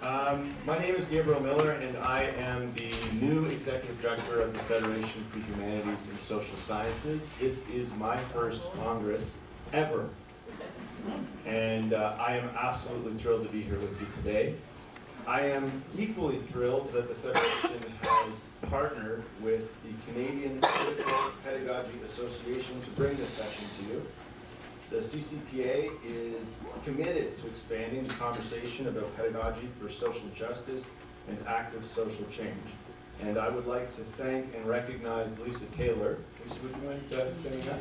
My name is Gabriel Miller, and I am the new Executive Director of the Fédération for Humanities and Social Sciences. This is my first Congress ever, and I am absolutely thrilled to be here with you today. I am equally thrilled that the Federation has partnered with the Canadian Critical Pedagogy Association to bring this session to you. The CCPA is committed to expanding the conversation about pedagogy for social justice and active social change. And I would like to thank and recognize Lisa Taylor. Lisa, would you mind standing up?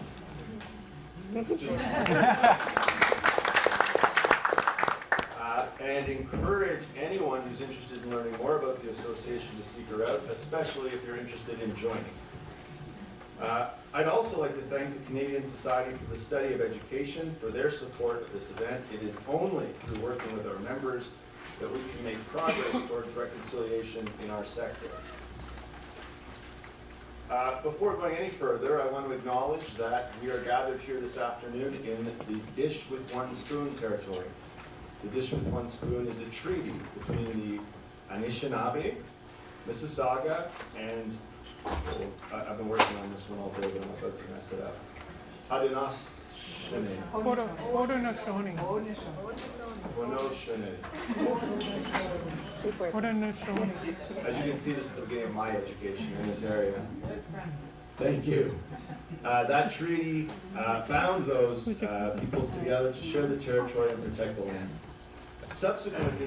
And encourage anyone who's interested in learning more about the association to seek her out, especially if you're interested in joining. I'd also like to thank the Canadian Society for the Study of Education for their support of this event. It is only through working with our members that we can make progress towards reconciliation in our sector. Before going any further, I want to acknowledge that we are gathered here this afternoon in the Dish with One Spoon territory. The Dish with One Spoon is a treaty between the Anishinaabe, Mississauga, and I've been working on this one all day, but I'm about to mess it up. Haudenosaunee. As you can see, this is the beginning of my education in this area. Thank you. That treaty bound those peoples together to share the territory and protect the land. Subsequent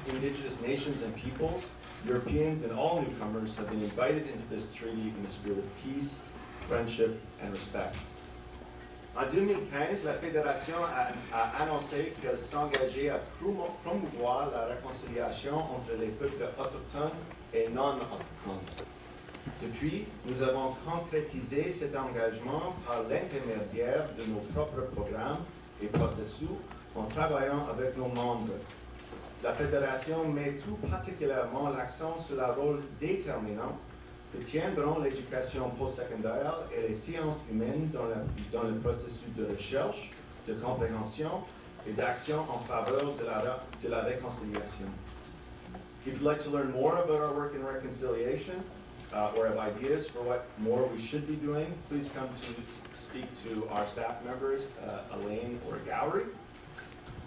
Indigenous nations and peoples, Europeans and all newcomers have been invited into this treaty in the spirit of peace, friendship, and respect. En 2015, la Fédération a annoncé qu'elle s'engageait à promouvoir la réconciliation entre les peuples autochtones et non-autochtones. Depuis, nous avons concrétisé cet engagement par l'intermédiaire de nos propres programmes et processus en travaillant avec nos membres. La Fédération met tout particulièrement l'accent sur le rôle déterminant que tiendront l'éducation postsecondaire et les sciences humaines dans le processus de recherche, de compréhension et d'action en faveur de la réconciliation. If you'd like to learn more about our work in reconciliation or have ideas for what more we should be doing, please come to speak to our staff members, Elaine or Gowrie,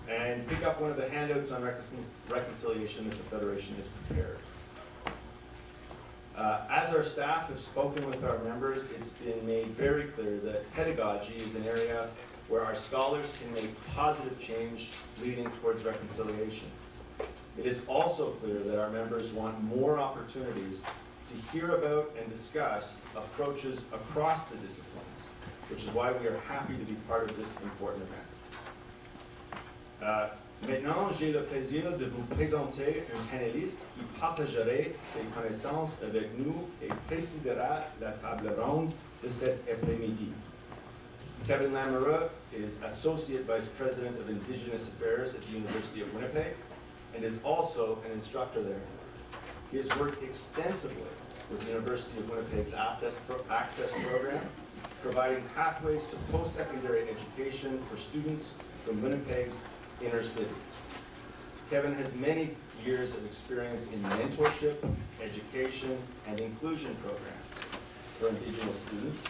and pick up one of the handouts on reconciliation that the Federation has prepared. As our staff have spoken with our members, it's been made very clear that pedagogy is an area where our scholars can make positive change leading towards reconciliation. It is also clear that our members want more opportunities to hear about and discuss approaches across the disciplines, which is why we are happy to be part of this important event. Maintenant, j'ai le plaisir de vous présenter un panéliste qui partagerait ses connaissances avec nous et présidera la table ronde de cet après-midi. Kevin Lamoureux is Associate Vice President of Indigenous Affairs at the University of Winnipeg and is also an instructor there. He has worked extensively with the University of Winnipeg's Access Program, providing pathways to post-secondary education for students from Winnipeg's inner city. Kevin has many years of experience in mentorship, education, and inclusion programs for Indigenous students,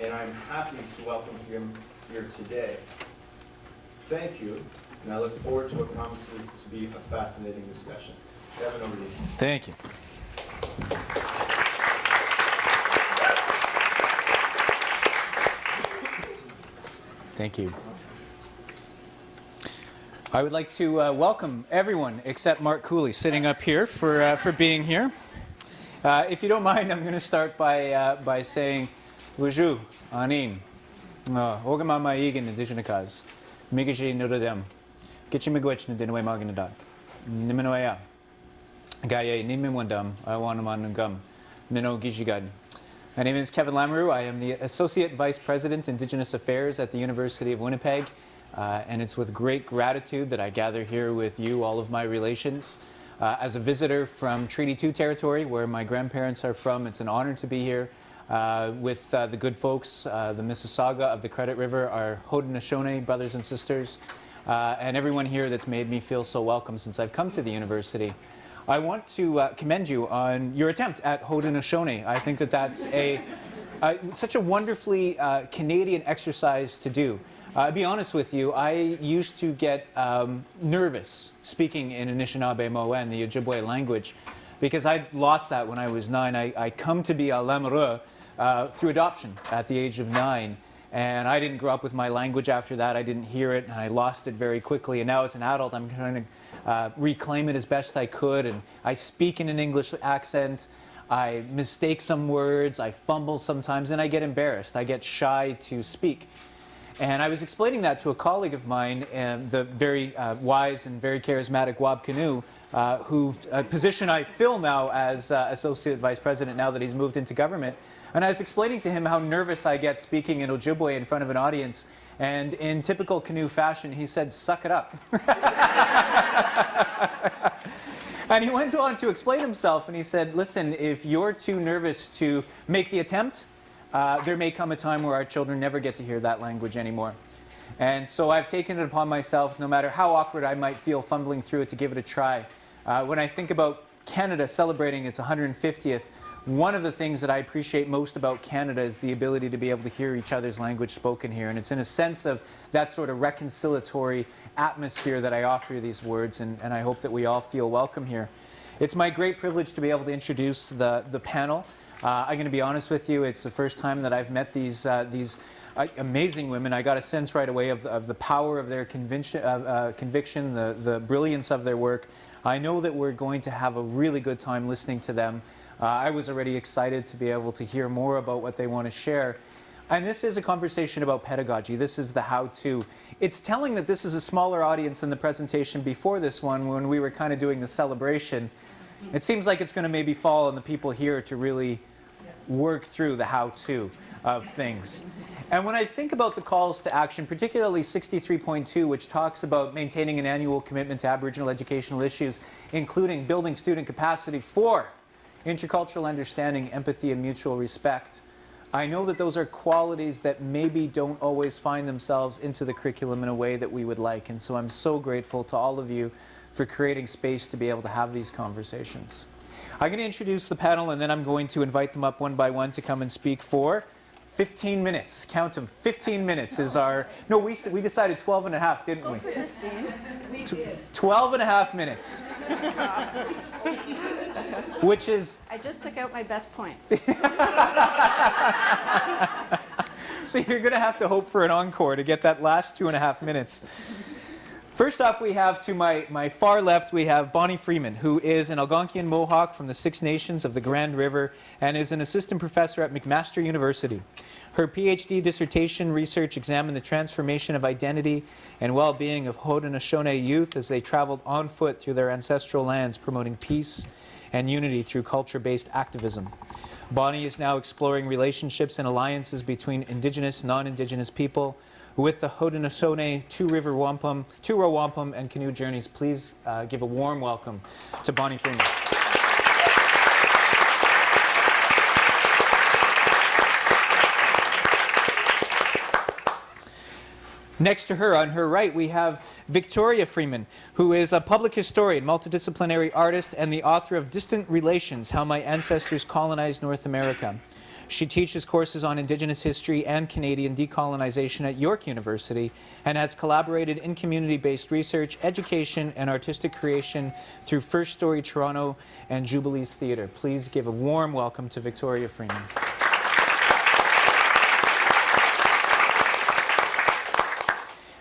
and I'm happy to welcome him here today. Thank you, and I look forward to what promises to be a fascinating discussion. Kevin, over to you. Thank you. Thank you. I would like to welcome everyone except Mark Cooley sitting up here for being here. If you don't mind, I'm going to start by saying Wujuu, Anin, Ogamama Igin Indigenous, Migaji Nudadem, Kitchimigwich Nidinwe Maginadak, Nimenoya, Gaye Nimimwandam, Iwanamanungum, Mino Gijigad. My name is Kevin Lamoureux. I am the Associate Vice President, Indigenous Affairs at the University of Winnipeg. And it's with great gratitude that I gather here with you, all of my relations. As a visitor from Treaty 2 territory, where my grandparents are from, it's an honor to be here with the good folks, the Mississauga of the Credit River, our Haudenosaunee brothers and sisters, and everyone here that's made me feel so welcome since I've come to the university. I want to commend you on your attempt at Haudenosaunee. I think that that's such a wonderfully Canadian exercise to do. I'll be honest with you, I used to get nervous speaking in Anishinaabe Moen, the Ojibwe language, because I lost that when I was 9. I come to be a Lamoureux through adoption at the age of 9. And I didn't grow up with my language after that. I didn't hear it, and I lost it very quickly. And now as an adult, I'm trying to reclaim it as best I could. And I speak in an English accent. I mistake some words. I fumble sometimes, and I get embarrassed. I get shy to speak. And I was explaining that to a colleague of mine, the very wise and very charismatic Wab Kanu, who a position I fill now as Associate Vice President now that he's moved into government. And I was explaining to him how nervous I get speaking in Ojibwe in front of an audience. And in typical Canoe fashion, he said, "Suck it up." And he went on to explain himself, and he said, "Listen, if you're too nervous to make the attempt, there may come a time where our children never get to hear that language anymore." And so I've taken it upon myself, no matter how awkward I might feel fumbling through it, to give it a try. When I think about Canada celebrating its 150th, one of the things that I appreciate most about Canada is the ability to be able to hear each other's language spoken here. And it's in a sense of that sort of reconciliatory atmosphere that I offer these words, and I hope that we all feel welcome here. It's my great privilege to be able to introduce the panel. I'm going to be honest with you, it's the first time that I've met these amazing women. I got a sense right away of the power of their conviction, the brilliance of their work. I know that we're going to have a really good time listening to them. I was already excited to be able to hear more about what they want to share. And this is a conversation about pedagogy. This is the how-to. It's telling that this is a smaller audience than the presentation before this one, when we were kind of doing the celebration. It seems like it's going to maybe fall on the people here to really work through the how-to of things. And when I think about the calls to action, particularly 63.2, which talks about maintaining an annual commitment to Aboriginal educational issues, including building student capacity for intercultural understanding, empathy, and mutual respect, I know that those are qualities that maybe don't always find themselves into the curriculum in a way that we would like. And so I'm so grateful to all of you for creating space to be able to have these conversations. I'm going to introduce the panel, and then I'm going to invite them up one by one to come and speak for 15 minutes. Count them. 15 minutes is our... No, we decided 12 and a half, didn't we? 12 and a half minutes. Which is... I just took out my best point. So you're going to have to hope for an encore to get that last 2.5 minutes. First off, we have to my far left, we have Bonnie Freeman, who is an Algonquian Mohawk from the Six Nations of the Grand River and is an assistant professor at McMaster University. Her PhD dissertation research examined the transformation of identity and well-being of Haudenosaunee youth as they traveled on foot through their ancestral lands, promoting peace and unity through culture-based activism. Bonnie is now exploring relationships and alliances between Indigenous, non-Indigenous people with the Haudenosaunee, Two-Row Wampum, and Canoe Journeys. Please give a warm welcome to Bonnie Freeman. Next to her, on her right, we have Victoria Freeman, who is a public historian, multidisciplinary artist, and the author of Distant Relations, How My Ancestors Colonized North America. She teaches courses on Indigenous history and Canadian decolonization at York University and has collaborated in community-based research, education, and artistic creation through First Story Toronto and Jubilees Theatre. Please give a warm welcome to Victoria Freeman.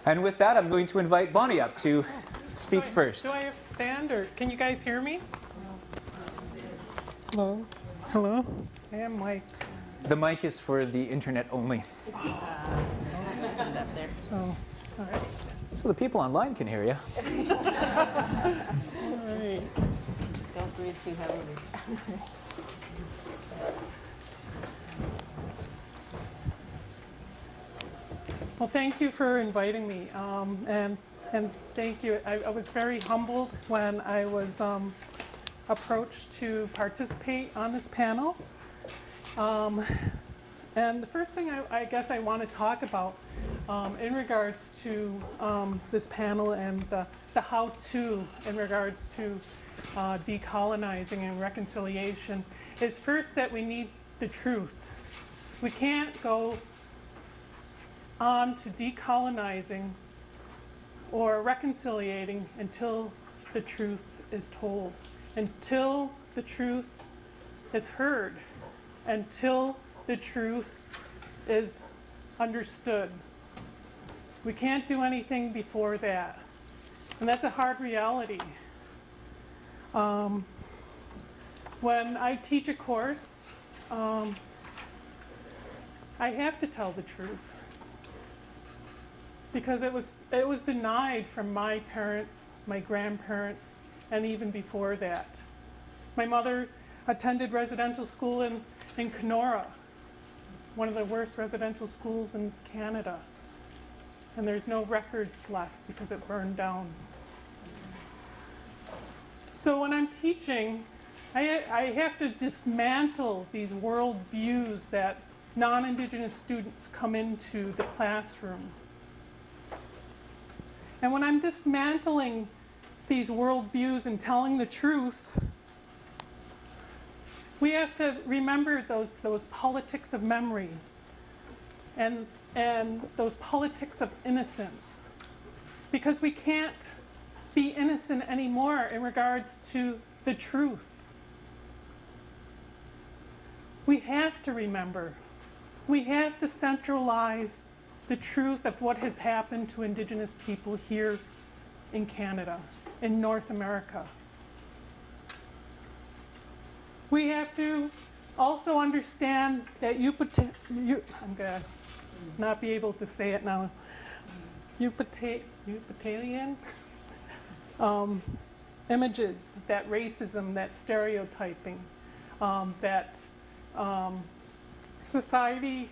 And with that, I'm going to invite Bonnie up to speak first. Do I have to stand, or can you guys hear me? Hello? Hello? I am Mike. The mic is for the internet only. So, all right. So the people online can hear you. All right. Don't breathe too heavily. Well, thank you for inviting me, and thank you. I was very humbled when I was approached to participate on this panel. And the first thing I guess I want to talk about in regards to this panel and the how-to in regards to decolonizing and reconciliation is first that we need the truth. We can't go on to decolonizing or reconciliating until the truth is told, until the truth is heard, until the truth is understood. We can't do anything before that. And that's a hard reality. When I teach a course, I have to tell the truth. Because it was denied from my parents, my grandparents, and even before that. My mother attended residential school in Kenora, one of the worst residential schools in Canada. And there's no records left because it burned down. So when I'm teaching, I have to dismantle these worldviews that non-Indigenous students come into the classroom. And when I'm dismantling these worldviews and telling the truth, we have to remember those politics of memory and those politics of innocence. Because we can't be innocent anymore in regards to the truth. We have to remember. We have to centralize the truth of what has happened to Indigenous people here in Canada, in North America. We have to also understand that I'm gonna not be able to say it now. Yucatalian images, that racism, that stereotyping, that society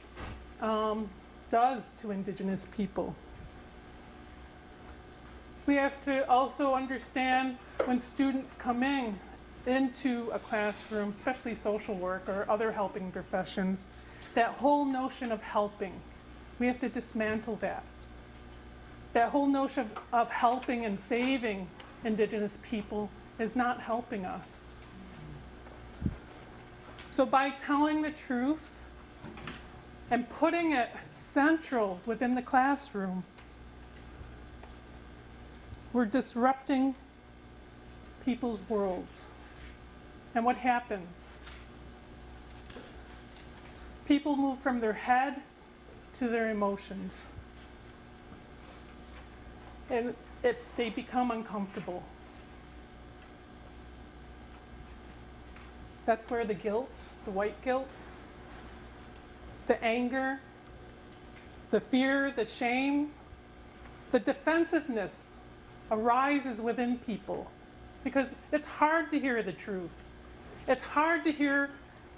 does to Indigenous people. We have to also understand when students come into a classroom, especially social work or other helping professions, that whole notion of helping. We have to dismantle that. That whole notion of helping and saving Indigenous people is not helping us. So by telling the truth and putting it central within the classroom, we're disrupting people's worlds. And what happens? People move from their head to their emotions. And they become uncomfortable. That's where the guilt, the white guilt, the anger, the fear, the shame, the defensiveness arises within people. Because it's hard to hear the truth. It's hard to hear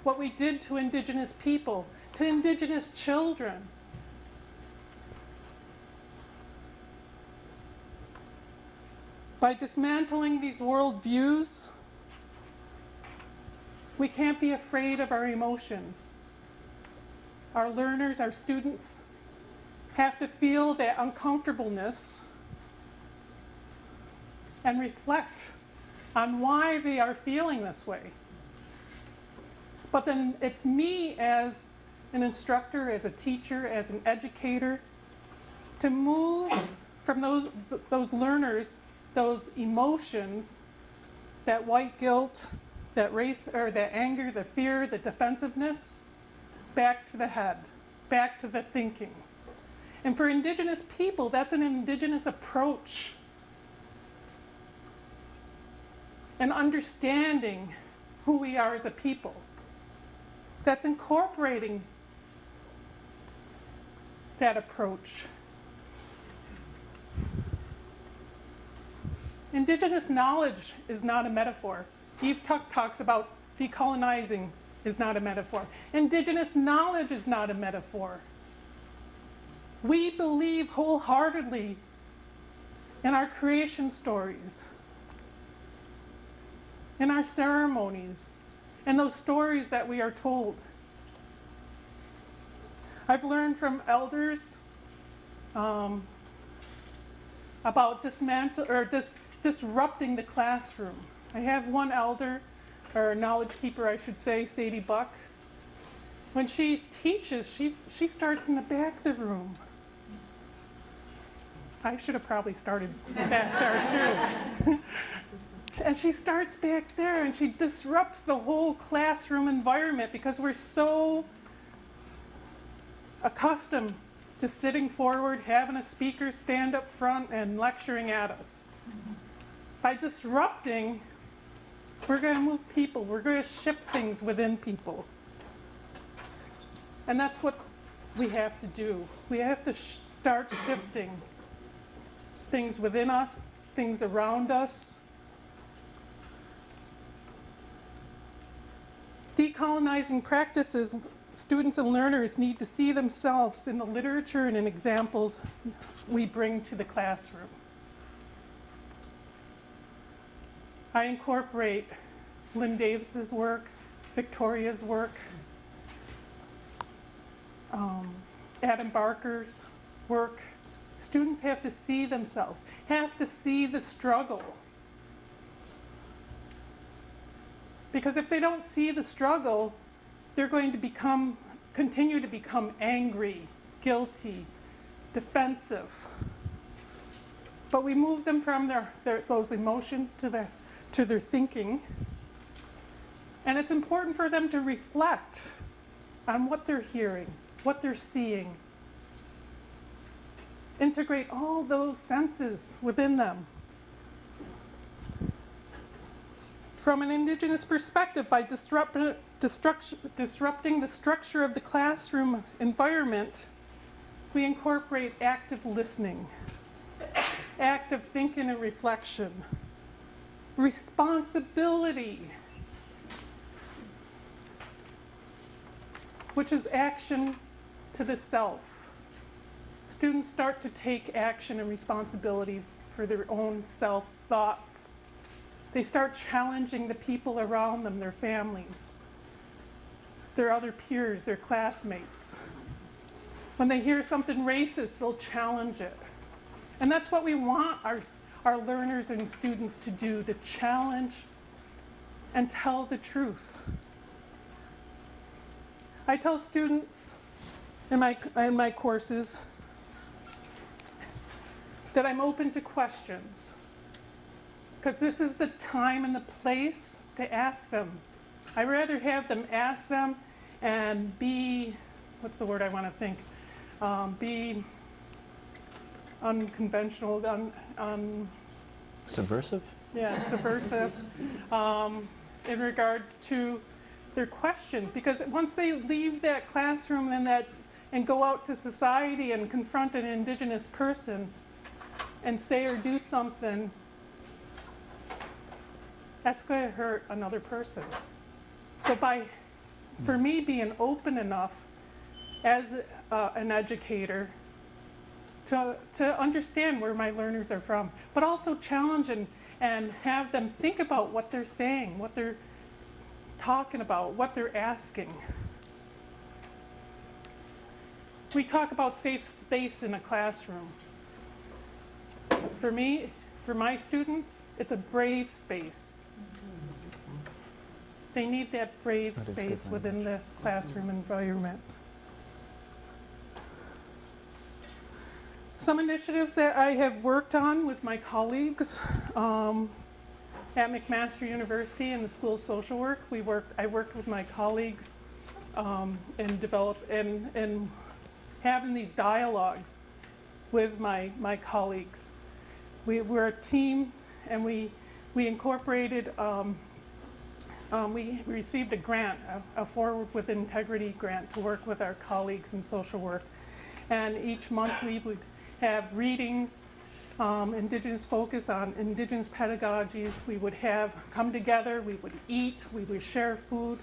what we did to Indigenous people, to Indigenous children. By dismantling these worldviews, we can't be afraid of our emotions. Our learners, our students, have to feel that uncomfortableness and reflect on why they are feeling this way. But then it's me as an instructor, as a teacher, as an educator, to move from those learners, those emotions, that white guilt, that race, or that anger, the fear, the defensiveness, back to the head, back to the thinking. And for Indigenous people, that's an Indigenous approach. And understanding who we are as a people. That's incorporating that approach. Indigenous knowledge is not a metaphor. Eve Tuck talks about decolonizing is not a metaphor. Indigenous knowledge is not a metaphor. We believe wholeheartedly in our creation stories, in our ceremonies, and those stories that we are told. I've learned from elders about disrupting the classroom. I have one elder, or knowledge keeper I should say, Sadie Buck. When she teaches, she starts in the back of the room. I should have probably started back there too. And she starts back there and she disrupts the whole classroom environment because we're so accustomed to sitting forward, having a speaker stand up front and lecturing at us. By disrupting, we're going to move people. We're going to shift things within people. And that's what we have to do. We have to start shifting things within us, things around us. Decolonizing practices, students and learners need to see themselves in the literature and in examples we bring to the classroom. I incorporate Lynn Davis's work, Victoria's work, Adam Barker's work. Students have to see themselves, have to see the struggle. Because if they don't see the struggle, they're going to continue to become angry, guilty, defensive. But we move them from those emotions to their thinking. And it's important for them to reflect on what they're hearing, what they're seeing. Integrate all those senses within them. From an Indigenous perspective, by disrupting the structure of the classroom environment, we incorporate active listening, active thinking and reflection, responsibility, which is action to the self. Students start to take action and responsibility for their own self-thoughts. They start challenging the people around them, their families, their other peers, their classmates. When they hear something racist, they'll challenge it. And that's what we want our learners and students to do, to challenge and tell the truth. I tell students in my courses that I'm open to questions, because this is the time and the place to ask them. I'd rather have them ask them and be, what's the word I want to think? Be unconventional, Subversive? Yeah, subversive in regards to their questions. Because once they leave that classroom and go out to society and confront an Indigenous person and say or do something, that's going to hurt another person. So for me, being open enough as an educator to understand where my learners are from, but also challenge and have them think about what they're saying, what they're talking about, what they're asking. We talk about safe space in a classroom. For me, for my students, it's a brave space. They need that brave space within the classroom environment. Some initiatives that I have worked on with my colleagues at McMaster University in the School of Social Work, I worked with my colleagues in having these dialogues with my colleagues. We're a team, and we incorporated, we received a grant, a Forward with Integrity grant to work with our colleagues in social work. And each month we would have readings, Indigenous focus on Indigenous pedagogies. We would come together, we would eat, we would share food.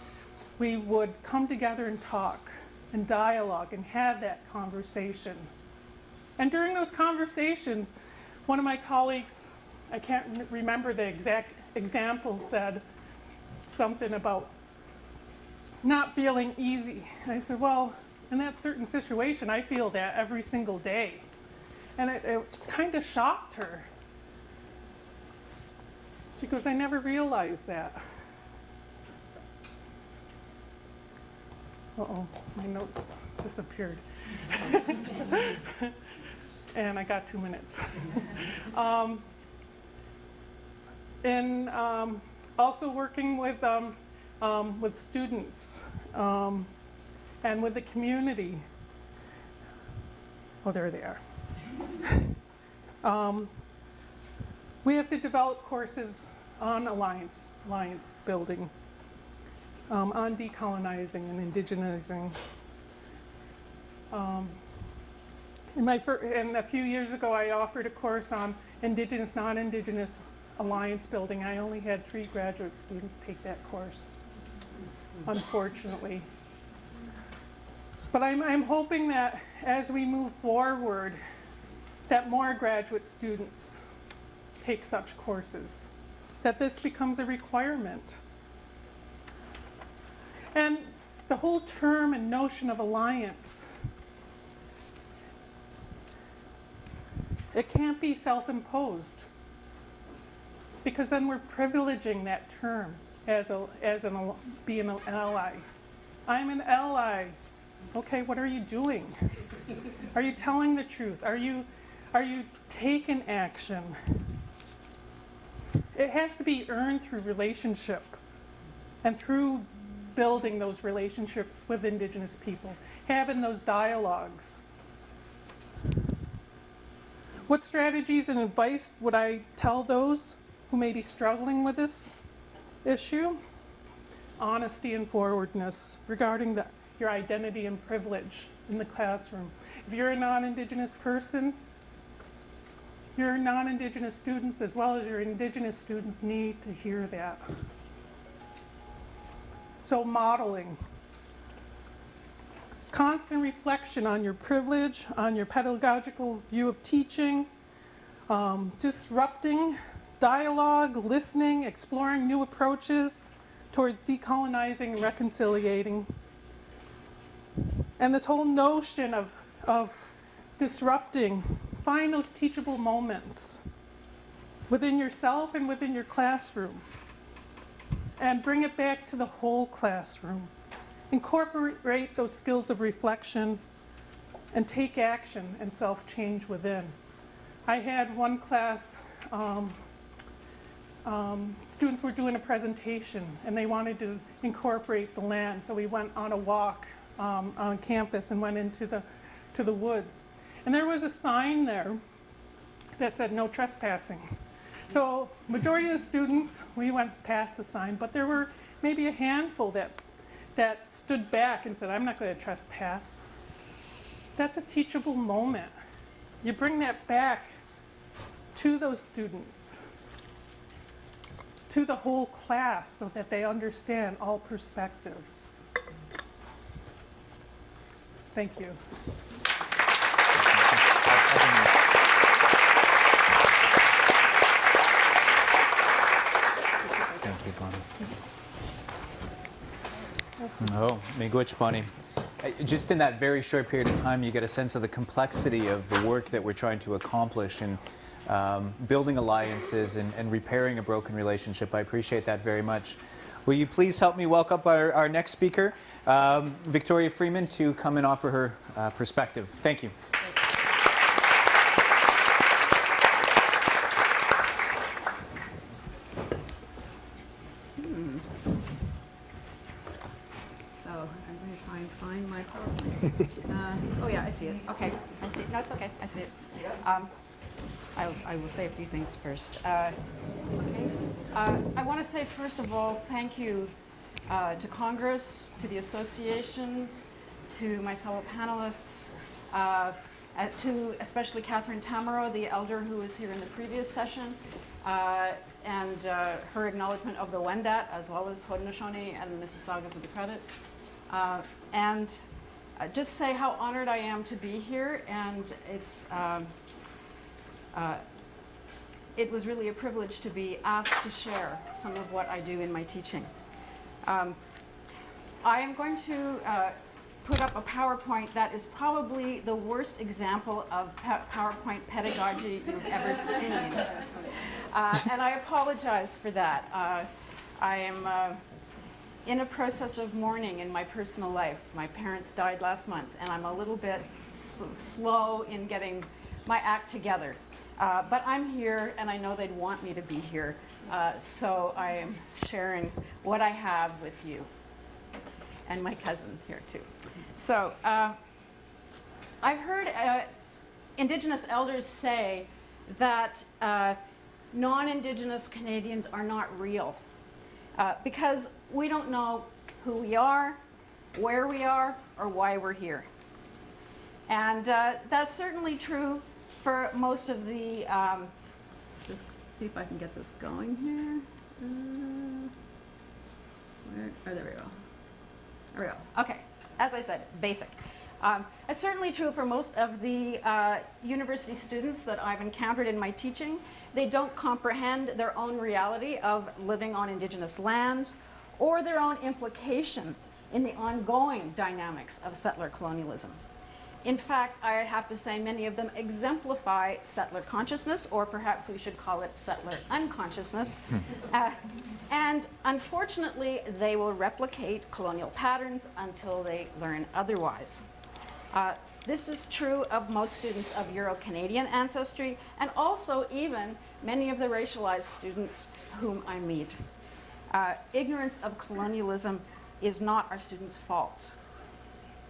We would come together and talk and dialogue and have that conversation. And during those conversations, one of my colleagues, I can't remember the exact example, said something about not feeling easy. And I said, well, in that certain situation, I feel that every single day. And it kind of shocked her. She goes, I never realized that. Uh-oh, my notes disappeared. And I got 2 minutes. And also working with students and with the community. Oh, there they are. We have to develop courses on alliance building, on decolonizing and indigenizing. And a few years ago, I offered a course on Indigenous, non-Indigenous alliance building. I only had 3 graduate students take that course, unfortunately. But I'm hoping that as we move forward, that more graduate students take such courses, that this becomes a requirement. And the whole term and notion of alliance, it can't be self-imposed, because then we're privileging that term as being an ally. I'm an ally. Okay, what are you doing? Are you telling the truth? Are you taking action? It has to be earned through relationship and through building those relationships with Indigenous people, having those dialogues. What strategies and advice would I tell those who may be struggling with this issue? Honesty and forwardness regarding your identity and privilege in the classroom. If you're a non-Indigenous person, your non-Indigenous students as well as your Indigenous students need to hear that. So modeling. Constant reflection on your privilege, on your pedagogical view of teaching, disrupting dialogue, listening, exploring new approaches towards decolonizing and reconciliating. And this whole notion of disrupting, find those teachable moments within yourself and within your classroom, and bring it back to the whole classroom. Incorporate those skills of reflection and take action and self-change within. I had one class, students were doing a presentation and they wanted to incorporate the land, so we went on a walk on campus and went into the woods. And there was a sign there that said no trespassing. So majority of the students, we went past the sign, but there were maybe a handful that stood back and said, I'm not going to trespass. That's a teachable moment. You bring that back to those students, to the whole class, so that they understand all perspectives. Thank you. Thank you, Bonnie. Oh, miigwech, Bonnie. Just in that very short period of time, you get a sense of the complexity of the work that we're trying to accomplish in building alliances and repairing a broken relationship. I appreciate that very much. Will you please help me welcome our next speaker, Victoria Freeman, to come and offer her perspective. Thank you. Find my PowerPoint. Oh yeah, I see it. Okay, I see it. No, it's okay. I see it. I will say a few things first. Okay. I want to say first of all, thank you to Congress, to the associations, to my fellow panelists, to especially Catherine Tamarot, the elder who was here in the previous session, and her acknowledgement of the Wendat as well as Haudenosaunee and Mississaugas of the Credit. And just say how honored I am to be here, and it was really a privilege to be asked to share some of what I do in my teaching. I am going to put up a PowerPoint that is probably the worst example of PowerPoint pedagogy you've ever seen. And I apologize for that. I am in a process of mourning in my personal life. My parents died last month, and I'm a little bit slow in getting my act together. But I'm here, and I know they'd want me to be here. So I am sharing what I have with you. And my cousin here, too. So I've heard Indigenous elders say that non-Indigenous Canadians are not real because we don't know who we are, where we are, or why we're here. And that's certainly true for most of the, just see if I can get this going here. There we go. There we go. Okay, as I said, basic. It's certainly true for most of the university students that I've encountered in my teaching. They don't comprehend their own reality of living on Indigenous lands or their own implication in the ongoing dynamics of settler colonialism. In fact, I have to say many of them exemplify settler consciousness, or perhaps we should call it settler unconsciousness. And unfortunately, they will replicate colonial patterns until they learn otherwise. This is true of most students of Euro-Canadian ancestry, and also even many of the racialized students whom I meet. Ignorance of colonialism is not our students' faults,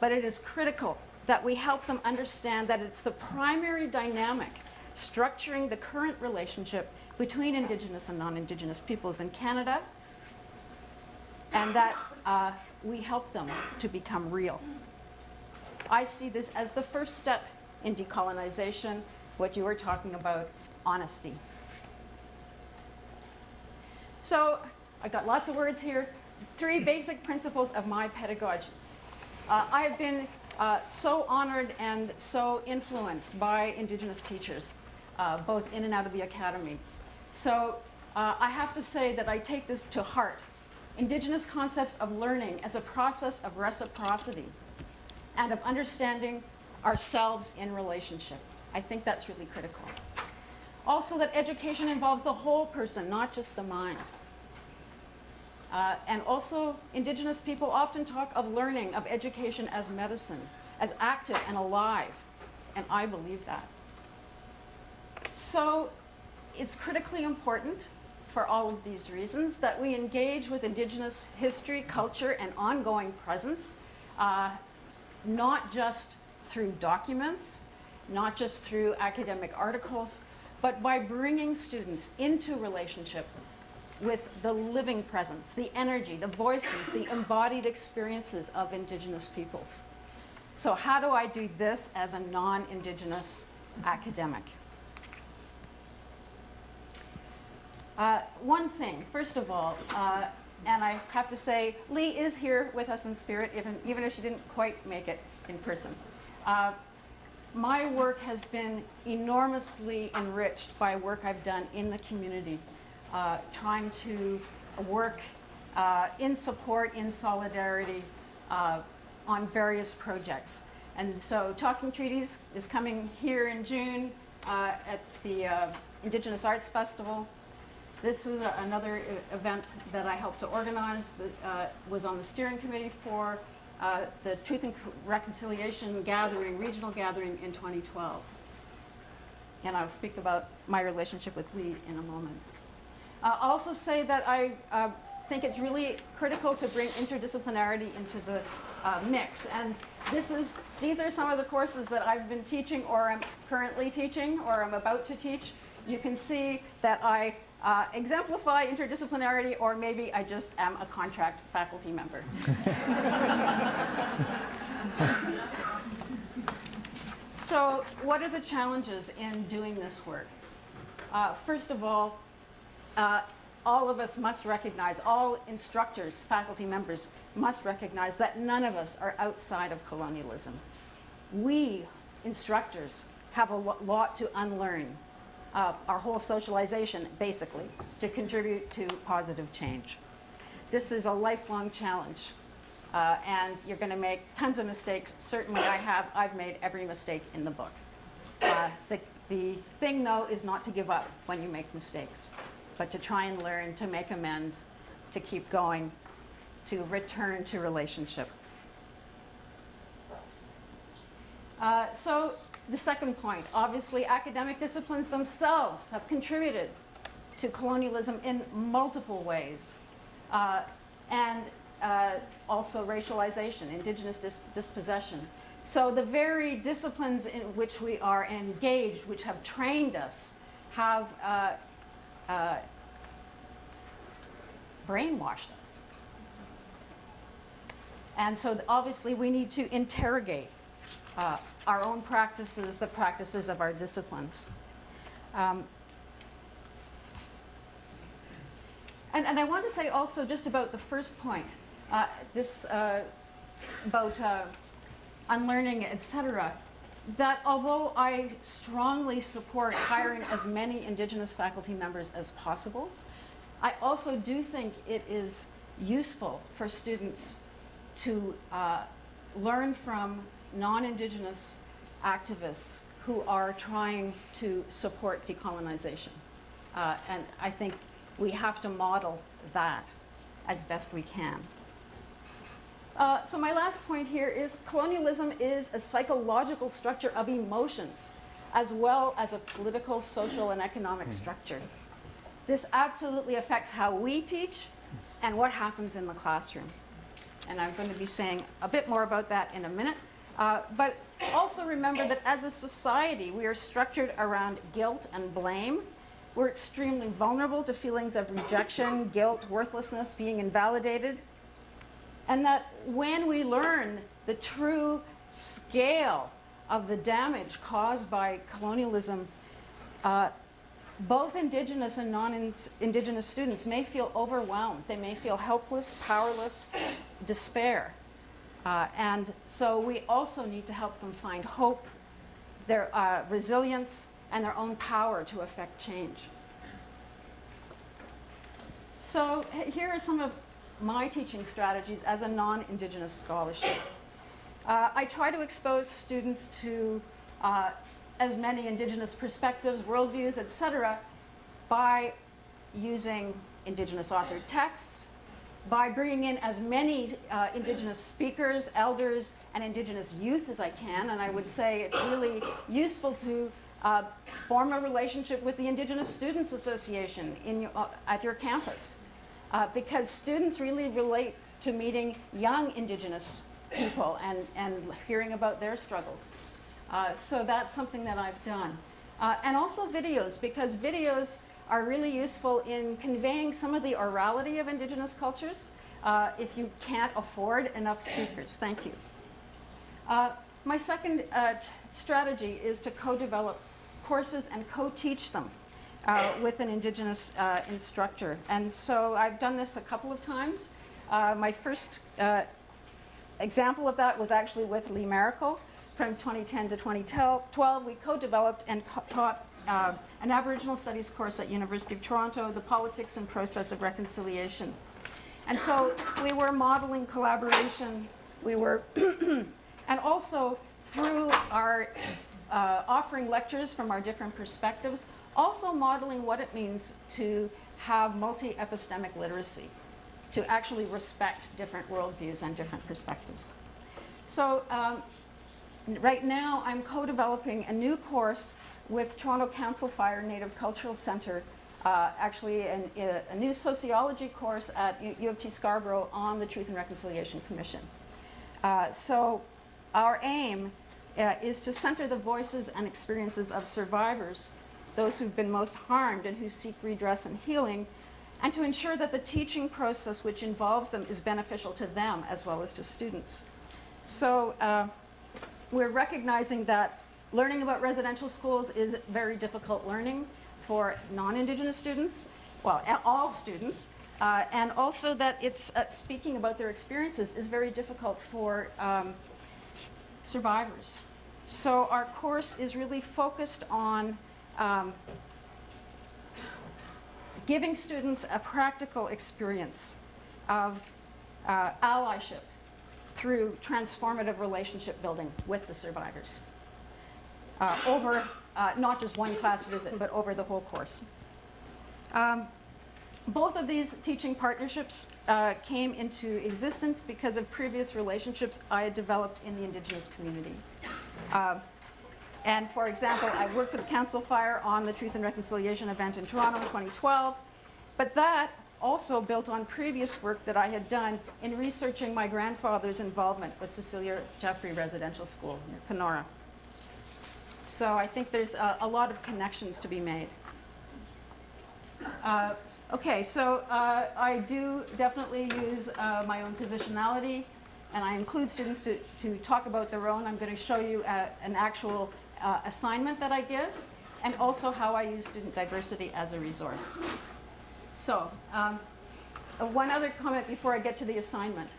but it is critical that we help them understand that it's the primary dynamic structuring the current relationship between Indigenous and non-Indigenous peoples in Canada, and that we help them to become real. I see this as the first step in decolonization, what you were talking about, honesty. So I got lots of words here. 3 basic principles of my pedagogy. I have been so honored and so influenced by Indigenous teachers, both in and out of the academy. So I have to say that I take this to heart. Indigenous concepts of learning as a process of reciprocity and of understanding ourselves in relationship. I think that's really critical. Also, that education involves the whole person, not just the mind. And also, Indigenous people often talk of learning, of education as medicine, as active and alive, and I believe that. So it's critically important for all of these reasons that we engage with Indigenous history, culture, and ongoing presence, not just through documents, not just through academic articles, but by bringing students into relationship with the living presence, the energy, the voices, the embodied experiences of Indigenous peoples. So how do I do this as a non-Indigenous academic? One thing, first of all, and I have to say, Lee is here with us in spirit, even if she didn't quite make it in person. My work has been enormously enriched by work I've done in the community, trying to work in support, in solidarity, on various projects. And so Talking Treaties is coming here in June at the Indigenous Arts Festival. This is another event that I helped to organize, that was on the steering committee for the Truth and Reconciliation gathering, regional gathering in 2012. And I'll speak about my relationship with Lee in a moment. I'll also say that I think it's really critical to bring interdisciplinarity into the mix. And these are some of the courses that I've been teaching, or I'm currently teaching, or I'm about to teach. You can see that I exemplify interdisciplinarity, or maybe I just am a contract faculty member. So what are the challenges in doing this work? First of all of us must recognize, all instructors, faculty members must recognize that none of us are outside of colonialism. We, instructors, have a lot to unlearn. Our whole socialization, basically, to contribute to positive change. This is a lifelong challenge. And you're going to make tons of mistakes. Certainly I have. I've made every mistake in the book. The thing, though, is not to give up when you make mistakes, but to try and learn, to make amends, to keep going, to return to relationship. So the second point, obviously academic disciplines themselves have contributed to colonialism in multiple ways. And also racialization, indigenous dispossession. So the very disciplines in which we are engaged, which have trained us, have brainwashed us. And so obviously we need to interrogate our own practices, the practices of our disciplines. And I want to say also just about the first point, about unlearning, etc., that although I strongly support hiring as many Indigenous faculty members as possible, I also do think it is useful for students to learn from non-Indigenous activists who are trying to support decolonization. And I think we have to model that as best we can. So my last point here is colonialism is a psychological structure of emotions as well as a political, social, and economic structure. This absolutely affects how we teach and what happens in the classroom. And I'm going to be saying a bit more about that in a minute. But also remember that as a society, we are structured around guilt and blame. We're extremely vulnerable to feelings of rejection, guilt, worthlessness, being invalidated. And that when we learn the true scale of the damage caused by colonialism, both Indigenous and non-Indigenous students may feel overwhelmed. They may feel helpless, powerless, despair. And so we also need to help them find hope, their resilience, and their own power to affect change. So here are some of my teaching strategies as a non-Indigenous scholarship. I try to expose students to as many Indigenous perspectives, worldviews, etc., by using Indigenous authored texts, by bringing in as many Indigenous speakers, elders, and Indigenous youth as I can. And I would say it's really useful to form a relationship with the Indigenous Students Association at your campus. Because students really relate to meeting young Indigenous people and hearing about their struggles. So that's something that I've done. And also videos, because videos are really useful in conveying some of the orality of Indigenous cultures if you can't afford enough speakers. Thank you. My second strategy is to co-develop courses and co-teach them with an Indigenous instructor. And so I've done this a couple of times. My first example of that was actually with Maracle from 2010 to 2012. We co-developed and taught an Aboriginal Studies course at University of Toronto, The Politics and Process of Reconciliation. And so we were modeling collaboration. We were, and also through our offering lectures from our different perspectives, also modeling what it means to have multi-epistemic literacy, to actually respect different worldviews and different perspectives. So right now I'm co-developing a new course with Toronto Council Fire Native Cultural Centre, actually a new sociology course at U of T Scarborough on the Truth and Reconciliation Commission. So our aim is to center the voices and experiences of survivors, those who've been most harmed and who seek redress and healing, and to ensure that the teaching process which involves them is beneficial to them as well as to students. So we're recognizing that learning about residential schools is very difficult learning for non-Indigenous students, well, all students, and also that it's speaking about their experiences is very difficult for survivors. So our course is really focused on giving students a practical experience of allyship through transformative relationship building with the survivors over not just one class visit, but over the whole course. Both of these teaching partnerships came into existence because of previous relationships I had developed in the Indigenous community. And for example, I worked with Council Fire on the Truth and Reconciliation event in Toronto in 2012, but that also built on previous work that I had done in researching my grandfather's involvement with Cecilia Jeffrey Residential School near Kenora. So I think there's a lot of connections to be made. Okay, so I do definitely use my own positionality, and I include students to talk about their own. I'm going to show you an actual assignment that I give, and also how I use student diversity as a resource. So, one other comment before I get to the assignment.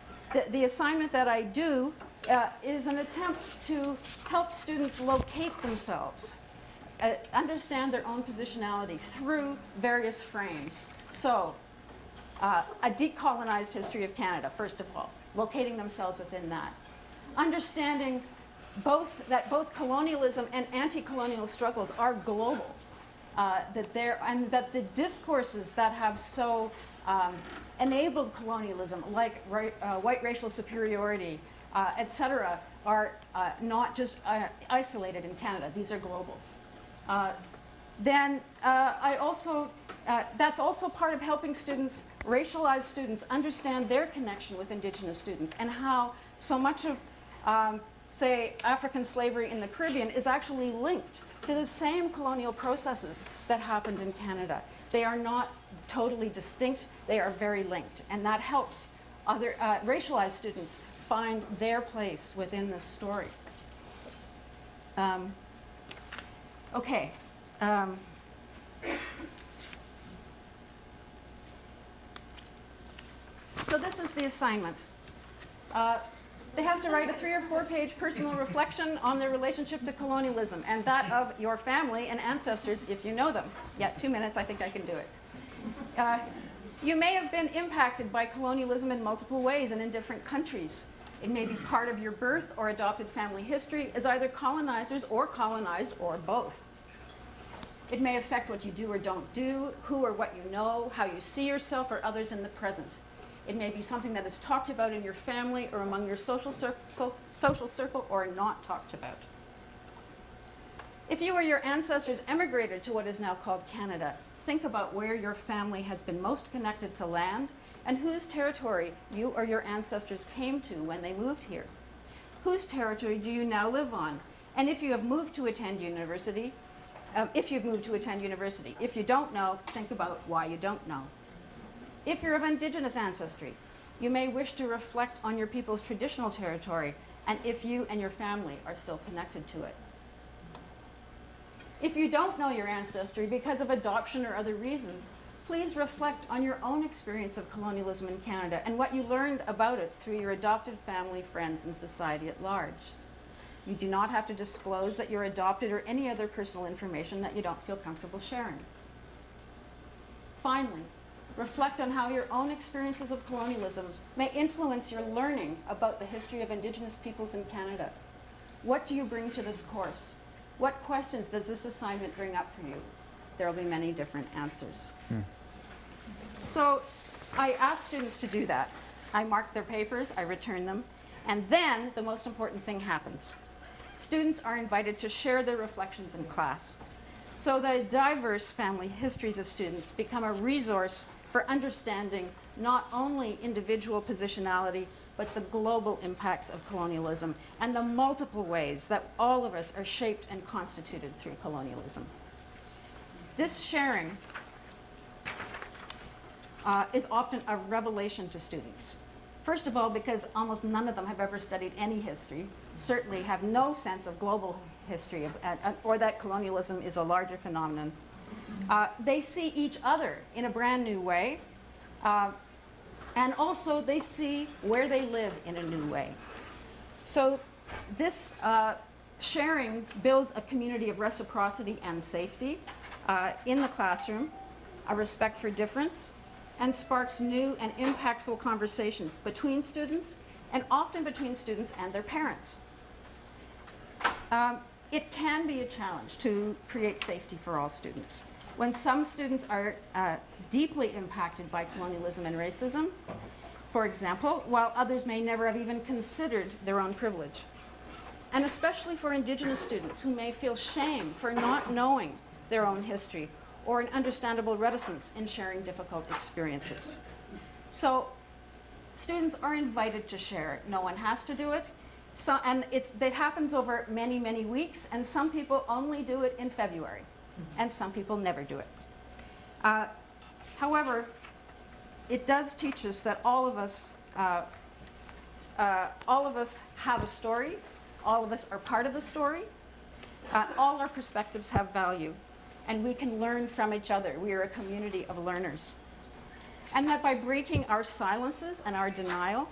The assignment that I do is an attempt to help students locate themselves, understand their own positionality through various frames. So, a decolonized history of Canada, first of all, locating themselves within that. Understanding that both colonialism and anti-colonial struggles are global. And that the discourses that have so enabled colonialism, like white racial superiority, etc., are not just isolated in Canada. These are global. That's also part of helping students, racialized students, understand their connection with Indigenous students and how so much of, say, African slavery in the Caribbean is actually linked to the same colonial processes that happened in Canada. They are not totally distinct, they are very linked, and that helps other racialized students find their place within this story. Okay. So this is the assignment. They have to write a 3 or 4 page personal reflection on their relationship to colonialism and that of your family and ancestors if you know them. Yeah, 2 minutes, I think I can do it. You may have been impacted by colonialism in multiple ways and in different countries. It may be part of your birth or adopted family history as either colonizers or colonized or both. It may affect what you do or don't do, who or what you know, how you see yourself or others in the present. It may be something that is talked about in your family or among your social circle or not talked about. If you or your ancestors emigrated to what is now called Canada, think about where your family has been most connected to land and whose territory you or your ancestors came to when they moved here. Whose territory do you now live on? And if you have moved to attend university, if you don't know, think about why you don't know. If you're of Indigenous ancestry, you may wish to reflect on your people's traditional territory and if you and your family are still connected to it. If you don't know your ancestry because of adoption or other reasons, please reflect on your own experience of colonialism in Canada and what you learned about it through your adopted family, friends, and society at large. You do not have to disclose that you're adopted or any other personal information that you don't feel comfortable sharing. Finally, reflect on how your own experiences of colonialism may influence your learning about the history of Indigenous peoples in Canada. What do you bring to this course? What questions does this assignment bring up for you? There will be many different answers. So I ask students to do that. I mark their papers, I return them, and then the most important thing happens. Students are invited to share their reflections in class. So the diverse family histories of students become a resource for understanding not only individual positionality, but the global impacts of colonialism and the multiple ways that all of us are shaped and constituted through colonialism. This sharing is often a revelation to students. First of all, because almost none of them have ever studied any history, certainly have no sense of global history or that colonialism is a larger phenomenon. They see each other in a brand new way, and also they see where they live in a new way. So this sharing builds a community of reciprocity and safety in the classroom, a respect for difference, and sparks new and impactful conversations between students and often between students and their parents. It can be a challenge to create safety for all students. When some students are deeply impacted by colonialism and racism, for example, while others may never have even considered their own privilege. And especially for Indigenous students who may feel shame for not knowing their own history or an understandable reticence in sharing difficult experiences. So students are invited to share. No one has to do it. So, and it happens over many, many weeks, and some people only do it in February, and some people never do it. However, it does teach us that all of us have a story, all of us are part of the story, all our perspectives have value, and we can learn from each other. We are a community of learners. And that by breaking our silences and our denial,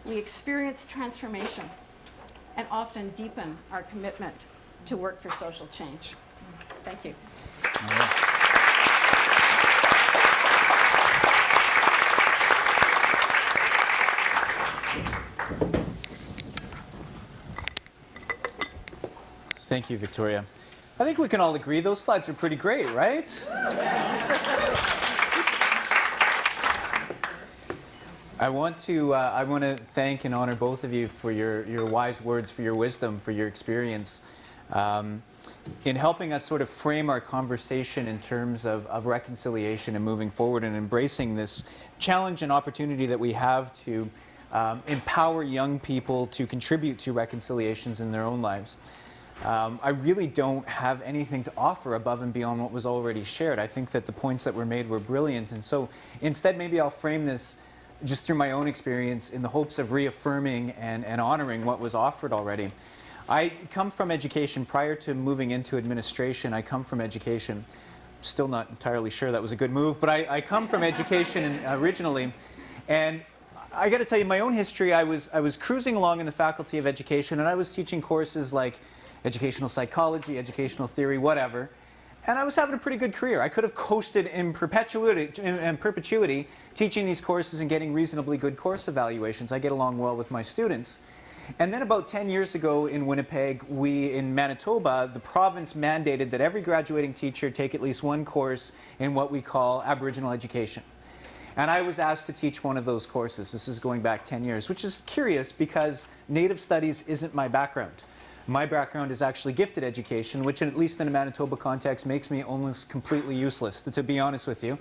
we experience transformation and often deepen our commitment to work for social change. Thank you. Thank you, Victoria. I think we can all agree those slides are pretty great, right? I want to thank and honor both of you for your wise words, for your wisdom, for your experience in helping us sort of frame our conversation in terms of reconciliation and moving forward and embracing this challenge and opportunity that we have to empower young people to contribute to reconciliations in their own lives. I really don't have anything to offer above and beyond what was already shared. I think that the points that were made were brilliant, and so instead maybe I'll frame this just through my own experience in the hopes of reaffirming and honoring what was offered already. I come from education. Prior to moving into administration, I come from education. Still not entirely sure that was a good move, but I come from education originally, and I got to tell you my own history. I was cruising along in the Faculty of Education, and I was teaching courses like educational psychology, educational theory, whatever. And I was having a pretty good career. I could have coasted in perpetuity teaching these courses and getting reasonably good course evaluations. I get along well with my students. And then about 10 years ago in Winnipeg, in Manitoba, the province mandated that every graduating teacher take at least one course in what we call Aboriginal education. And I was asked to teach one of those courses. This is going back 10 years, which is curious because Native Studies isn't my background. My background is actually gifted education, which at least in a Manitoba context makes me almost completely useless, to be honest with you.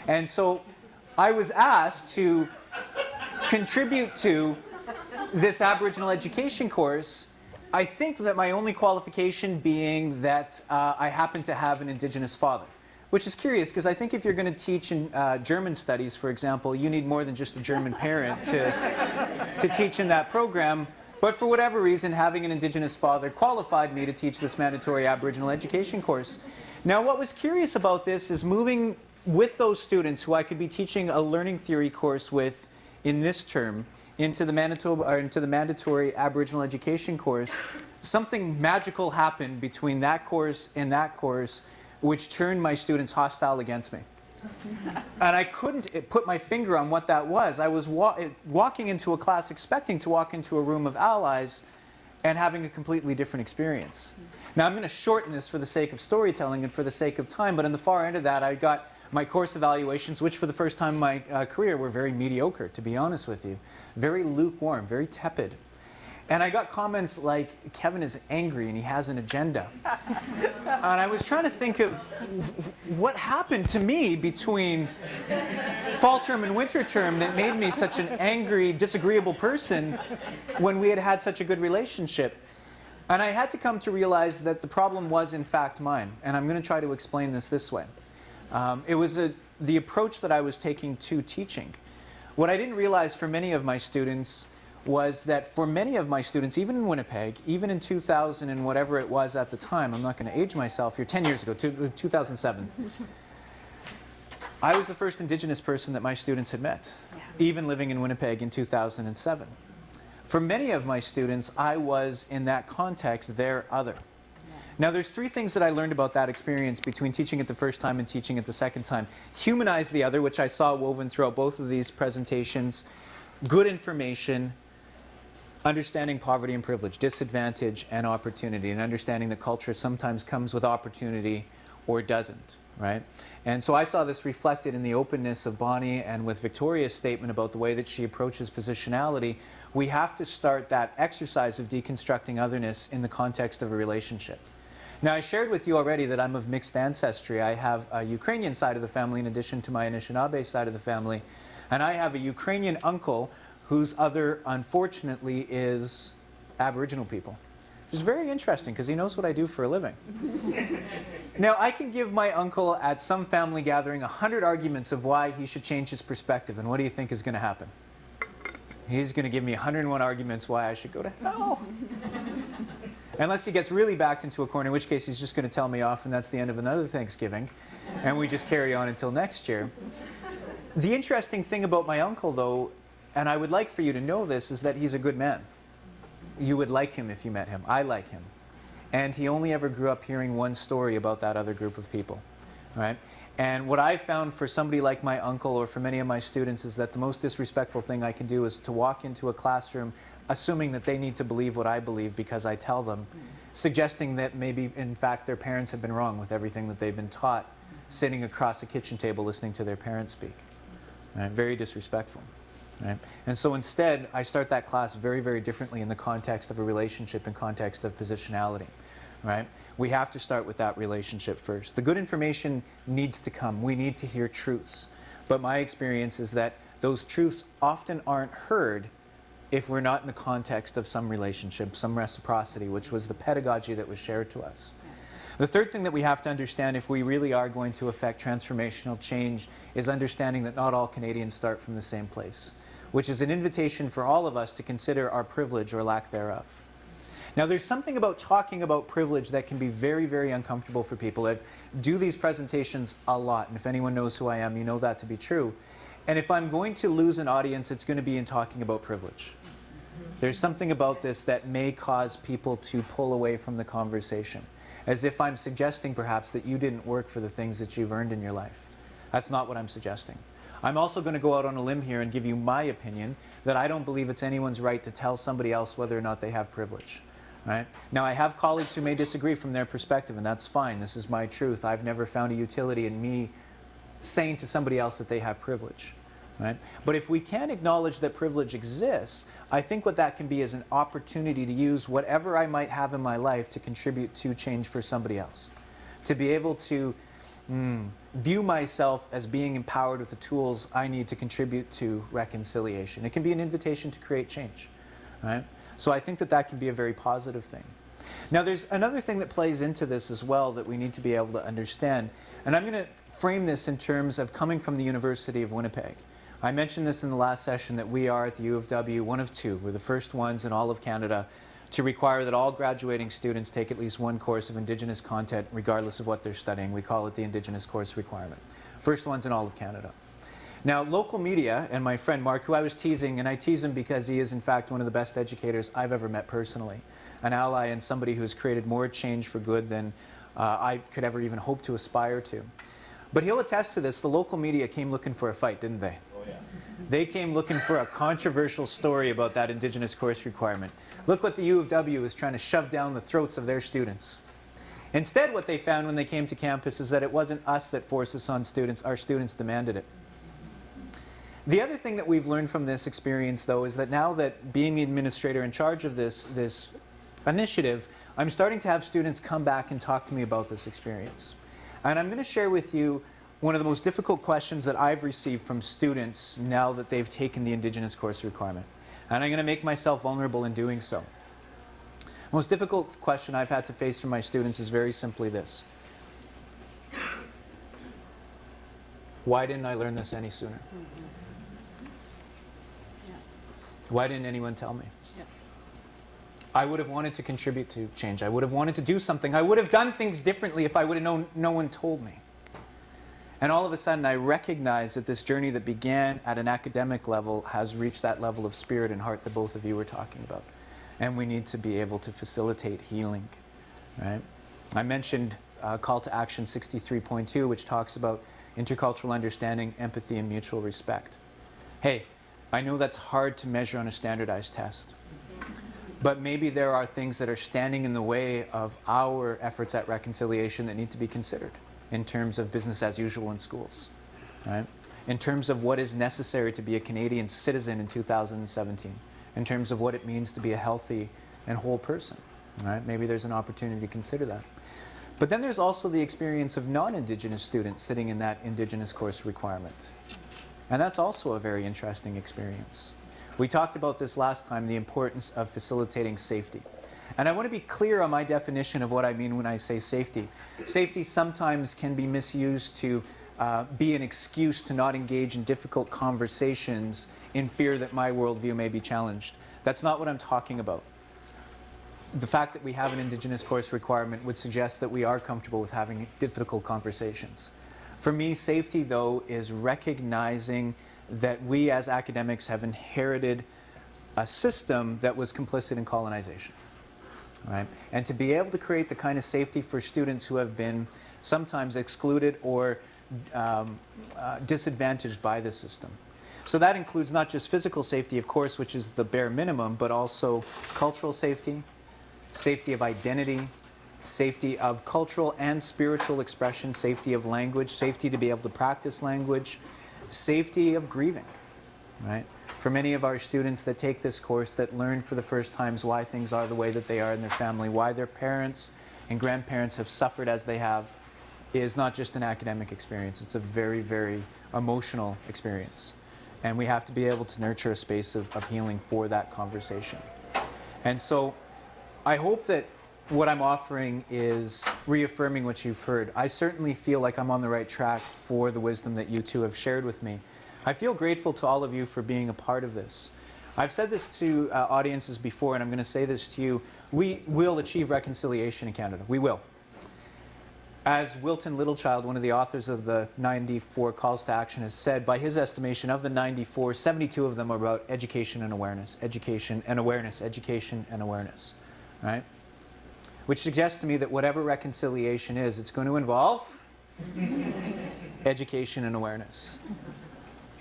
And so I was asked to contribute to this Aboriginal education course. I think that my only qualification being that I happen to have an Indigenous father, which is curious because I think if you're going to teach in German studies, for example, you need more than just a German parent to teach in that program. But for whatever reason, having an Indigenous father qualified me to teach this mandatory Aboriginal education course. Now, what was curious about this is moving with those students who I could be teaching a learning theory course with in this term into the mandatory Aboriginal education course. Something magical happened between that course and that course, which turned my students hostile against me. And I couldn't put my finger on what that was. I was walking into a class expecting to walk into a room of allies and having a completely different experience. Now I'm going to shorten this for the sake of storytelling and for the sake of time, but on the far end of that I got my course evaluations, which for the first time in my career were very mediocre, to be honest with you. Very lukewarm, very tepid. And I got comments like, Kevin is angry and he has an agenda. And I was trying to think of what happened to me between fall term and winter term that made me such an angry, disagreeable person when we had had such a good relationship. And I had to come to realize that the problem was in fact mine. And I'm going to try to explain this way. It was the approach that I was taking to teaching. What I didn't realize for many of my students was that for many of my students, even in Winnipeg, even in 2000 and whatever it was at the time, I'm not going to age myself here, 10 years ago, 2007, I was the first Indigenous person that my students had met, even living in Winnipeg in 2007. For many of my students, I was, in that context, their other. Now, there's three things that I learned about that experience between teaching it the first time and teaching it the second time. Humanize the other, which I saw woven throughout both of these presentations, good information, understanding poverty and privilege, disadvantage and opportunity, and understanding that culture sometimes comes with opportunity or doesn't, right? And so I saw this reflected in the openness of Bonnie and with Victoria's statement about the way that she approaches positionality. We have to start that exercise of deconstructing otherness in the context of a relationship. Now, I shared with you already that I'm of mixed ancestry. I have a Ukrainian side of the family in addition to my Anishinaabe side of the family. And I have a Ukrainian uncle whose other, unfortunately, is Aboriginal people. Which is very interesting because he knows what I do for a living. Now, I can give my uncle at some family gathering 100 arguments of why he should change his perspective. And what do you think is going to happen? He's going to give me 101 arguments why I should go to hell. Unless he gets really backed into a corner, in which case he's just going to tell me off, and that's the end of another Thanksgiving. And we just carry on until next year. The interesting thing about my uncle, though, and I would like for you to know this, is that he's a good man. You would like him if you met him. I like him. And he only ever grew up hearing one story about that other group of people, right? And what I found for somebody like my uncle or for many of my students is that the most disrespectful thing I can do is to walk into a classroom assuming that they need to believe what I believe because I tell them, suggesting that maybe, in fact, their parents have been wrong with everything that they've been taught, sitting across a kitchen table listening to their parents speak. Right? Very disrespectful. Right? And so instead, I start that class very, very differently in the context of a relationship and context of positionality. Right? We have to start with that relationship first. The good information needs to come. We need to hear truths. But my experience is that those truths often aren't heard if we're not in the context of some relationship, some reciprocity, which was the pedagogy that was shared to us. The third thing that we have to understand if we really are going to affect transformational change is understanding that not all Canadians start from the same place, which is an invitation for all of us to consider our privilege or lack thereof. Now, there's something about talking about privilege that can be very, very uncomfortable for people. I do these presentations a lot, and if anyone knows who I am, you know that to be true. And if I'm going to lose an audience, it's going to be in talking about privilege. There's something about this that may cause people to pull away from the conversation, as if I'm suggesting perhaps that you didn't work for the things that you've earned in your life. That's not what I'm suggesting. I'm also going to go out on a limb here and give you my opinion that I don't believe it's anyone's right to tell somebody else whether or not they have privilege. Right? Now, I have colleagues who may disagree from their perspective, and that's fine. This is my truth. I've never found a utility in me saying to somebody else that they have privilege. Right? But if we can acknowledge that privilege exists, I think what that can be is an opportunity to use whatever I might have in my life to contribute to change for somebody else. To be able to view myself as being empowered with the tools I need to contribute to reconciliation. It can be an invitation to create change. Right? So I think that that can be a very positive thing. Now, there's another thing that plays into this as well that we need to be able to understand. And I'm going to frame this in terms of coming from the University of Winnipeg. I mentioned this in the last session that we are at the U of W, one of two. We're the first ones in all of Canada to require that all graduating students take at least one course of Indigenous content regardless of what they're studying. We call it the Indigenous course requirement. First ones in all of Canada. Now, local media, and my friend Mark, who I was teasing, and I tease him because he is in fact one of the best educators I've ever met personally, an ally and somebody who has created more change for good than I could ever even hope to aspire to. But he'll attest to this, the local media came looking for a fight, didn't they? Oh, yeah. They came looking for a controversial story about that Indigenous course requirement. Look what the U of W is trying to shove down the throats of their students. Instead, what they found when they came to campus is that it wasn't us that forced this on students, our students demanded it. The other thing that we've learned from this experience, though, is that now that being the administrator in charge of this initiative, I'm starting to have students come back and talk to me about this experience. And I'm going to share with you one of the most difficult questions that I've received from students now that they've taken the Indigenous course requirement. And I'm going to make myself vulnerable in doing so. The most difficult question I've had to face from my students is very simply this. Why didn't I learn this any sooner? Why didn't anyone tell me? Yeah. I would have wanted to contribute to change. I would have wanted to do something. I would have done things differently if I would have known no one told me. And all of a sudden, I recognize that this journey that began at an academic level has reached that level of spirit and heart that both of you were talking about. And we need to be able to facilitate healing. Right? I mentioned Call to Action 63.2, which talks about intercultural understanding, empathy, and mutual respect. Hey, I know that's hard to measure on a standardized test. But maybe there are things that are standing in the way of our efforts at reconciliation that need to be considered in terms of business as usual in schools, right? In terms of what is necessary to be a Canadian citizen in 2017, in terms of what it means to be a healthy and whole person, right? Maybe there's an opportunity to consider that. But then there's also the experience of non-Indigenous students sitting in that Indigenous course requirement. And that's also a very interesting experience. We talked about this last time, the importance of facilitating safety. And I want to be clear on my definition of what I mean when I say safety. Safety sometimes can be misused to be an excuse to not engage in difficult conversations in fear that my worldview may be challenged. That's not what I'm talking about. The fact that we have an Indigenous course requirement would suggest that we are comfortable with having difficult conversations. For me, safety, though, is recognizing that we as academics have inherited a system that was complicit in colonization, right? And to be able to create the kind of safety for students who have been sometimes excluded or disadvantaged by the system. So that includes not just physical safety, of course, which is the bare minimum, but also cultural safety, safety of identity, safety of cultural and spiritual expression, safety of language, safety to be able to practice language, safety of grieving, right? For many of our students that take this course that learn for the first times why things are the way that they are in their family, why their parents and grandparents have suffered as they have, is not just an academic experience. It's a very, very emotional experience. And we have to be able to nurture a space of healing for that conversation. And so I hope that what I'm offering is reaffirming what you've heard. I certainly feel like I'm on the right track for the wisdom that you two have shared with me. I feel grateful to all of you for being a part of this. I've said this to audiences before, and I'm going to say this to you. We will achieve reconciliation in Canada. We will. As Wilton Littlechild, one of the authors of the 94 calls to action, has said, by his estimation, of the 94, 72 of them are about education and awareness, education and awareness, education and awareness, right? Which suggests to me that whatever reconciliation is, it's going to involve education and awareness,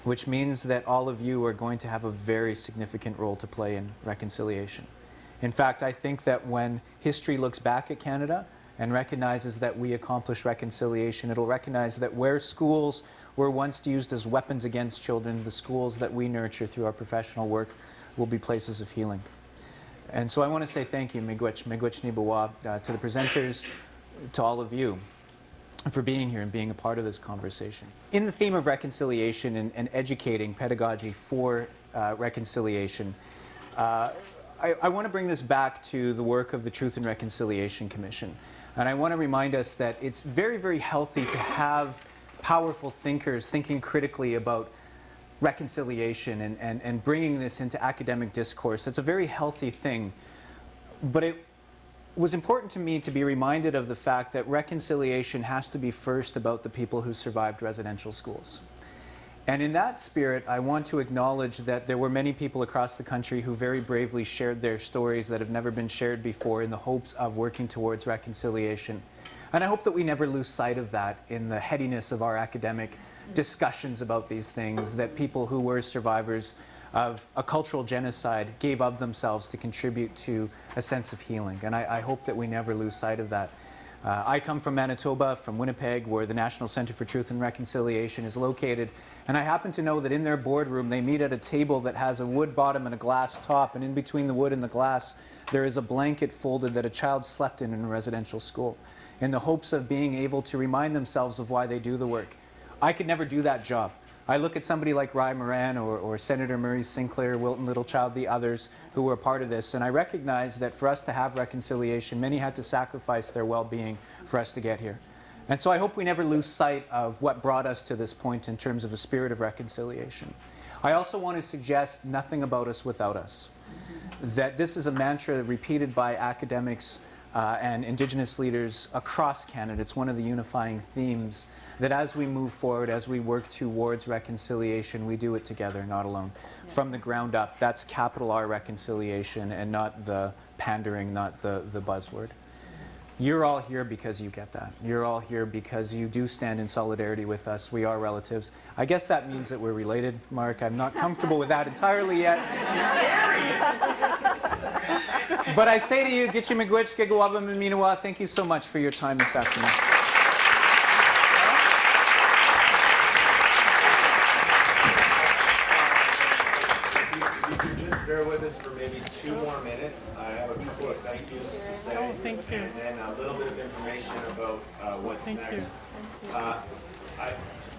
which means that all of you are going to have a very significant role to play in reconciliation. In fact, I think that when history looks back at Canada and recognizes that we accomplished reconciliation, it'll recognize that where schools were once used as weapons against children, the schools that we nurture through our professional work will be places of healing. And so I want to say thank you, miigwech nibawa, to the presenters, to all of you, for being here and being a part of this conversation. In the theme of reconciliation and educating pedagogy for reconciliation, I want to bring this back to the work of the Truth and Reconciliation Commission. And I want to remind us that it's very, very healthy to have powerful thinkers thinking critically about reconciliation and bringing this into academic discourse. It's a very healthy thing. But it was important to me to be reminded of the fact that reconciliation has to be first about the people who survived residential schools. And in that spirit, I want to acknowledge that there were many people across the country who very bravely shared their stories that have never been shared before in the hopes of working towards reconciliation. And I hope that we never lose sight of that in the headiness of our academic discussions about these things, that people who were survivors of a cultural genocide gave of themselves to contribute to a sense of healing. And I hope that we never lose sight of that. I come from Manitoba, from Winnipeg, where the National Centre for Truth and Reconciliation is located. And I happen to know that in their boardroom, they meet at a table that has a wood bottom and a glass top. And in between the wood and the glass, there is a blanket folded that a child slept in a residential school, in the hopes of being able to remind themselves of why they do the work. I could never do that job. I look at somebody like Ry Moran or Senator Murray Sinclair, Wilton Littlechild, the others who were part of this, and I recognize that for us to have reconciliation, many had to sacrifice their well-being for us to get here. And so I hope we never lose sight of what brought us to this point in terms of a spirit of reconciliation. I also want to suggest nothing about us without us. That this is a mantra repeated by academics and Indigenous leaders across Canada. It's one of the unifying themes that as we move forward, as we work towards reconciliation, we do it together, not alone. Yeah. From the ground up, that's capital R reconciliation and not the pandering, not the buzzword. You're all here because you get that. You're all here because you do stand in solidarity with us. We are relatives. I guess that means that we're related, Mark. I'm not comfortable with that entirely yet. But I say to you, Gitchi Miigwech, Gigawaba Mminawa, thank you so much for your time this afternoon. If you could just bear with us for maybe 2 more minutes. I have a couple of thank yous to say. Oh, thank you. And then a little bit of information about what's Thank next. you.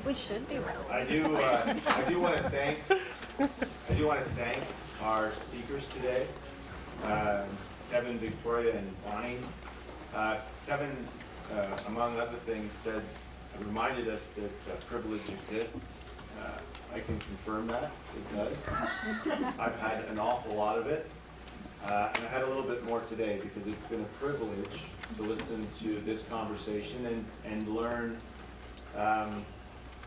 We should be real. I do want to thank our speakers today, Kevin, Victoria, and Bonnie. Kevin, among other things, reminded us that privilege exists. I can confirm that it does. I've had an awful lot of it, and I had a little bit more today because it's been a privilege to listen to this conversation and learn.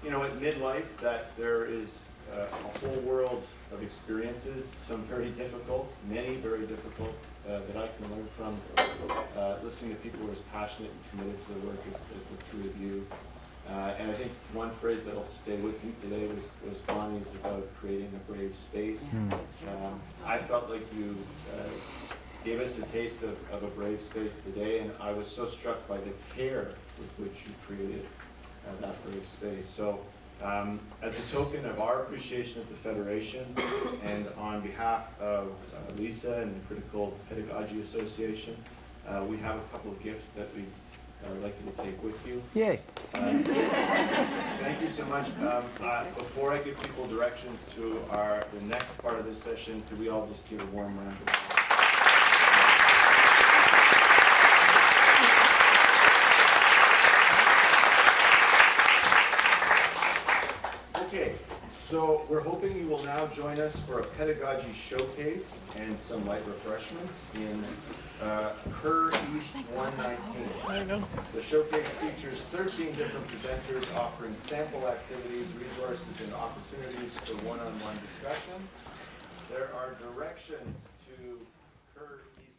At midlife, that there is a whole world of experiences, some very difficult, many very difficult, that I can learn from listening to people who are as passionate and committed to their work as the 3 of you. And I think one phrase that'll stay with me today was Bonnie's about creating a brave space. I felt like you gave us a taste of a brave space today, and I was so struck by the care with which you created that brave space. So as a token of our appreciation of the Federation and on behalf of Lisa and the Critical Pedagogy Association, we have a couple of gifts that we'd like you to take with you. Yay. Thank you so much. Before I give people directions to the next part of this session, could we all just give a warm round of applause? Okay, so we're hoping you will now join us for a pedagogy showcase and some light refreshments in Kerr East 119. I know. The showcase features 13 different presenters offering sample activities, resources, and opportunities for one-on-one discussion. There are directions to Kerr East